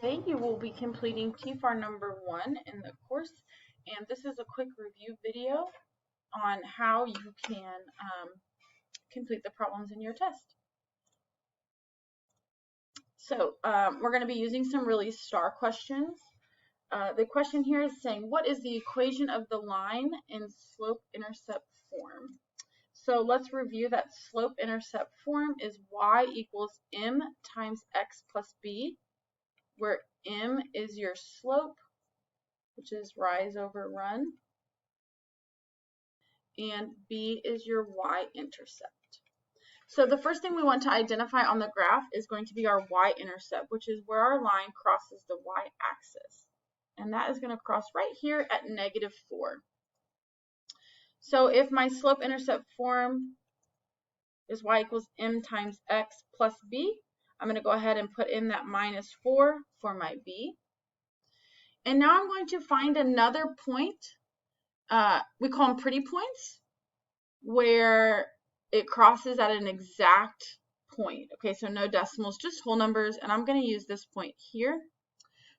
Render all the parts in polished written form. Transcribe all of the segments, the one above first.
Today you will be completing TFAR number 1 in the course, and this is a quick review video on how you can complete the problems in your test. So we're going to be using some really STAAR questions. The question here is saying, what is the equation of the line in slope-intercept form? So let's review that slope-intercept form is y equals m times x plus b, where m is your slope, which is rise over run, and b is your y-intercept. So the first thing we want to identify on the graph is going to be our y-intercept, which is where our line crosses the y-axis. And that is going to cross right here at -4. So if my slope-intercept form is y equals m times x plus b, I'm going to go ahead and put in that -4 for my b. And now I'm going to find another point. We call them pretty points, where it crosses at an exact point. Okay, so no decimals, just whole numbers, and I'm going to use this point here.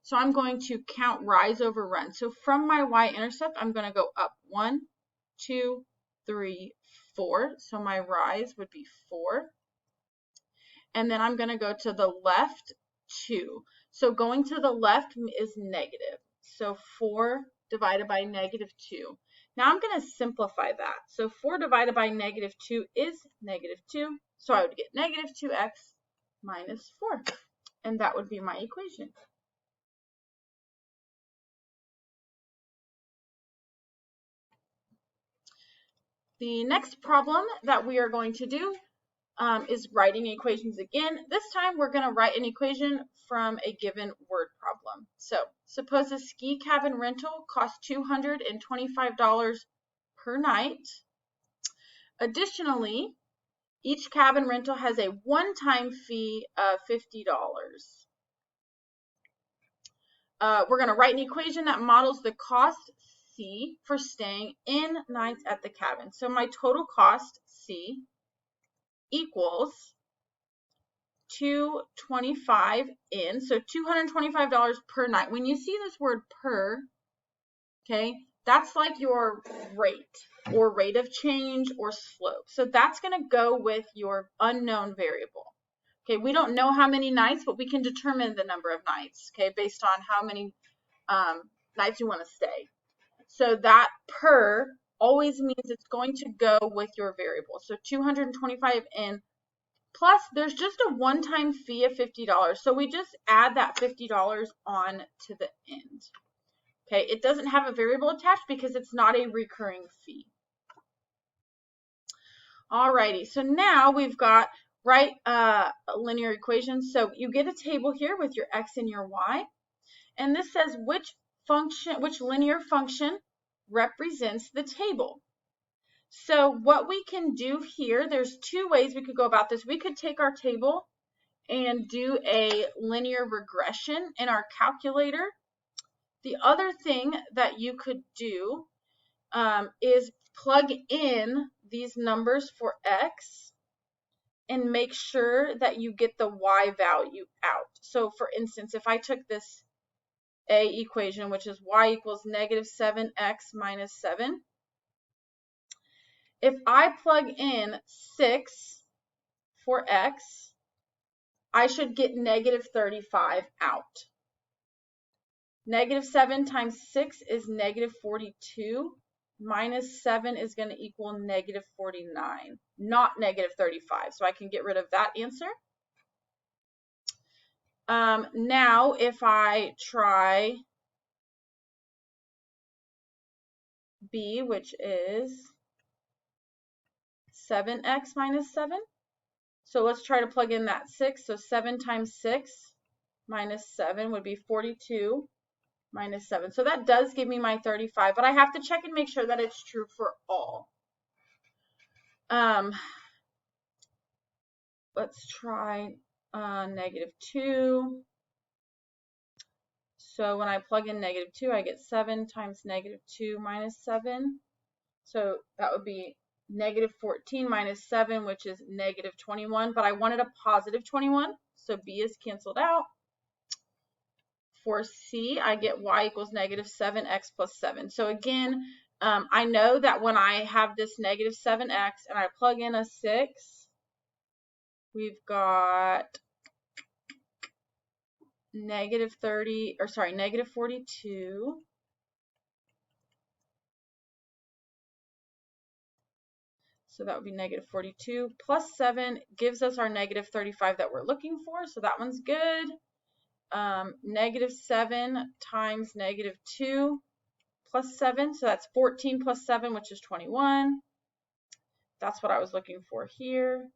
So I'm going to count rise over run. So from my y-intercept, I'm going to go up 1, 2, 3, 4. So my rise would be 4. And then I'm going to go to the left 2. So going to the left is negative. So 4 divided by -2. Now I'm going to simplify that. So 4 divided by -2 is -2. So I would get -2x minus 4. And that would be my equation. The next problem that we are going to do is writing equations again. This time we're going to write an equation from a given word problem. So suppose a ski cabin rental costs $225 per night. Additionally, each cabin rental has a one-time fee of $50. We're going to write an equation that models the cost C for staying in nights at the cabin. So my total cost C equals $225 in, so $225 per night. When you see this word per, okay, that's like your rate or rate of change or slope. So that's going to go with your unknown variable. Okay, we don't know how many nights, but we can determine the number of nights, okay, based on how many nights you want to stay. So that per always means it's going to go with your variable. So 225 in, plus there's just a one-time fee of $50. So we just add that $50 on to the end. Okay, it doesn't have a variable attached because it's not a recurring fee. Alrighty, so now we've got a linear equation. So you get a table here with your x and your y, and this says which linear function represents the table. So what we can do here, there's two ways we could go about this. We could take our table and do a linear regression in our calculator. The other thing that you could do is plug in these numbers for x and make sure that you get the y value out. So for instance, if I took this A equation, which is y equals -7x minus 7, if I plug in 6 for x, I should get -35 out. -7 times 6 is -42. Minus 7 is going to equal -49, not -35. So I can get rid of that answer. Now, if I try B, which is 7x minus 7. So let's try to plug in that 6. So 7 times 6 minus 7 would be 42 minus 7. So that does give me my 35, but I have to check and make sure that it's true for all. Let's try -2. So when I plug in -2, I get 7 times -2 minus 7. So that would be -14 minus 7, which is -21, but I wanted a positive 21, so B is canceled out. For C, I get y equals negative 7x plus 7. So again, I know that when I have this negative 7x and I plug in a 6, we've got negative 42. So that would be negative 42 plus 7 gives us our negative 35 that we're looking for. So that one's good. Negative 7 times negative 2 plus 7. So that's 14 plus 7, which is 21. That's what I was looking for here.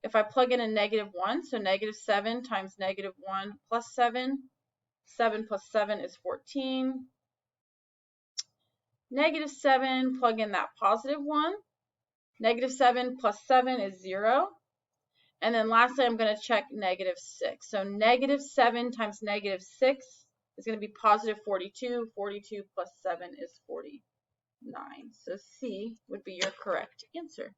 If I plug in a negative 1, so negative 7 times negative 1 plus 7, 7 plus 7 is 14. Negative 7, plug in that positive 1. Negative 7 plus 7 is 0. And then lastly, I'm going to check negative 6. So negative 7 times negative 6 is going to be positive 42. 42 plus 7 is 49. So C would be your correct answer.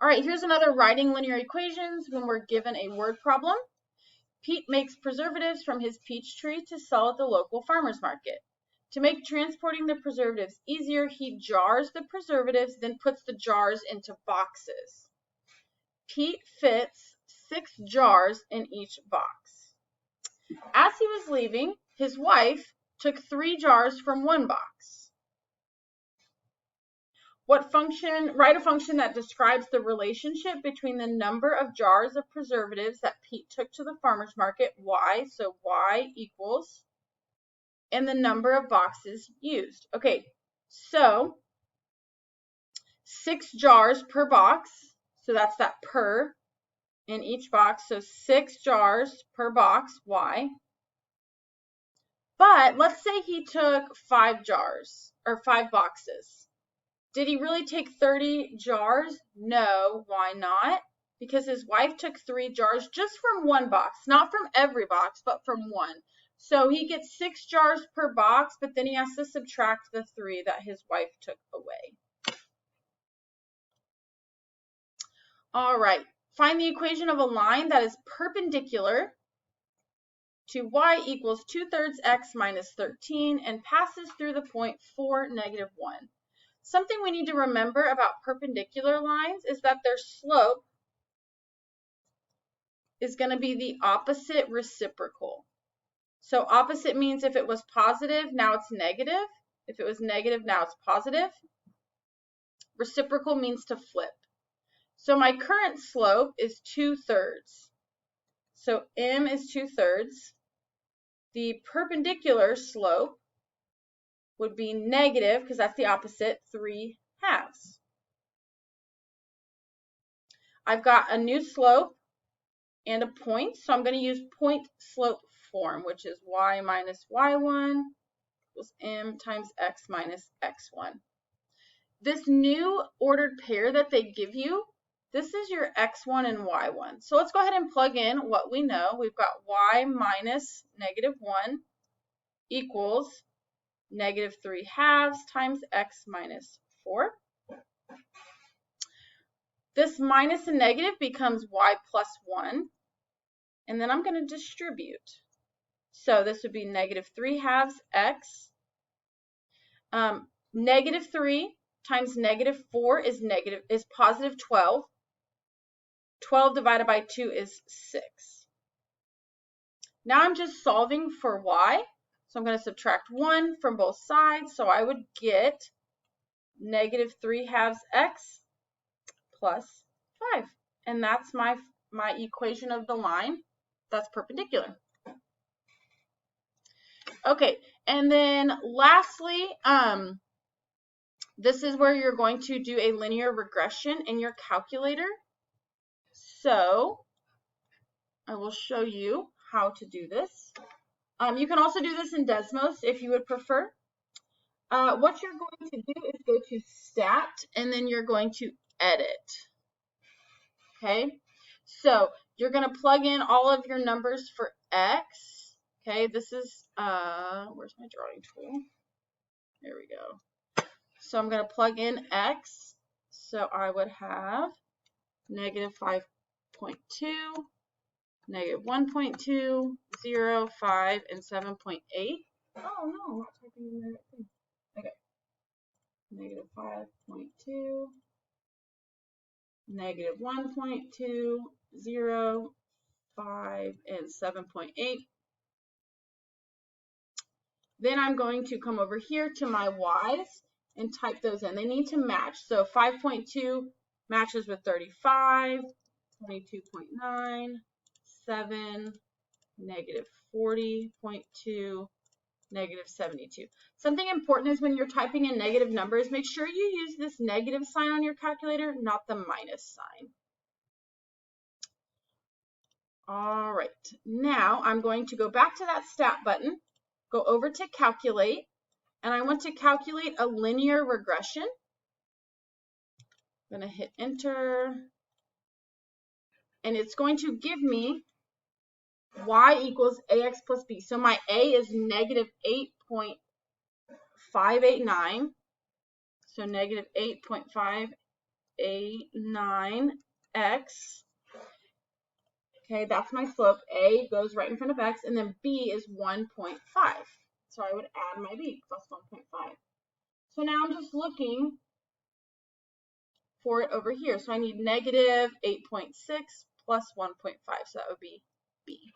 All right, here's another writing linear equations when we're given a word problem. Pete makes preservatives from his peach tree to sell at the local farmer's market. To make transporting the preservatives easier, he jars the preservatives, then puts the jars into boxes. Pete fits 6 jars in each box. As he was leaving, his wife took 3 jars from one box. Write a function that describes the relationship between the number of jars of preservatives that Pete took to the farmer's market, y, so y equals, and the number of boxes used. Okay, so 6 jars per box, so that's that per in each box, so 6 jars per box, y. But let's say he took 5 jars, or 5 boxes. Did he really take 30 jars? No, why not? Because his wife took 3 jars just from one box, not from every box, but from one. So he gets 6 jars per box, but then he has to subtract the 3 that his wife took away. All right, find the equation of a line that is perpendicular to y equals 2/3 x minus 13 and passes through the point 4, negative 1. Something we need to remember about perpendicular lines is that their slope is going to be the opposite reciprocal. So opposite means if it was positive, now it's negative. If it was negative, now it's positive. Reciprocal means to flip. So my current slope is 2/3. So m is 2/3. The perpendicular slope would be negative, because that's the opposite, 3/2. I've got a new slope and a point, so I'm going to use point slope form, which is y minus y1 equals m times x minus x1. This new ordered pair that they give you, this is your x1 and y1. So let's go ahead and plug in what we know. We've got y minus negative 1 equals negative 3/2 times x minus 4. This minus and negative becomes y plus 1. And then I'm going to distribute. So this would be negative 3/2 x. Negative 3 times negative 4 is positive 12. 12 divided by 2 is 6. Now I'm just solving for y. So I'm going to subtract 1 from both sides. So I would get negative 3/2 x plus 5. And that's my equation of the line that's perpendicular. Okay, and then lastly, this is where you're going to do a linear regression in your calculator. So I will show you how to do this. You can also do this in Desmos if you would prefer. What you're going to do is go to Stat, and then you're going to Edit. Okay, so you're going to plug in all of your numbers for x. Okay, this is, where's my drawing tool? There we go. So I'm going to plug in x. So I would have negative 5.2 negative 1.2, 0, 5, and 7.8. Oh no, I'm not typing in the right thing. Okay. Negative 5.2, negative 1.2, 0, 5, and 7.8. Then I'm going to come over here to my y's and type those in. They need to match. So 5.2 matches with 35, 22.9, 7, negative 40.2, negative 72. Something important is when you're typing in negative numbers, make sure you use this negative sign on your calculator, not the minus sign. All right, now I'm going to go back to that stat button, go over to calculate, and I want to calculate a linear regression. I'm going to hit enter, and it's going to give me y equals ax plus b. So my a is negative 8.589. So negative 8.589x. Okay, that's my slope. A goes right in front of x, and then b is 1.5. So I would add my b plus 1.5. So now I'm just looking for it over here. So I need negative 8.6 plus 1.5. So that would be b.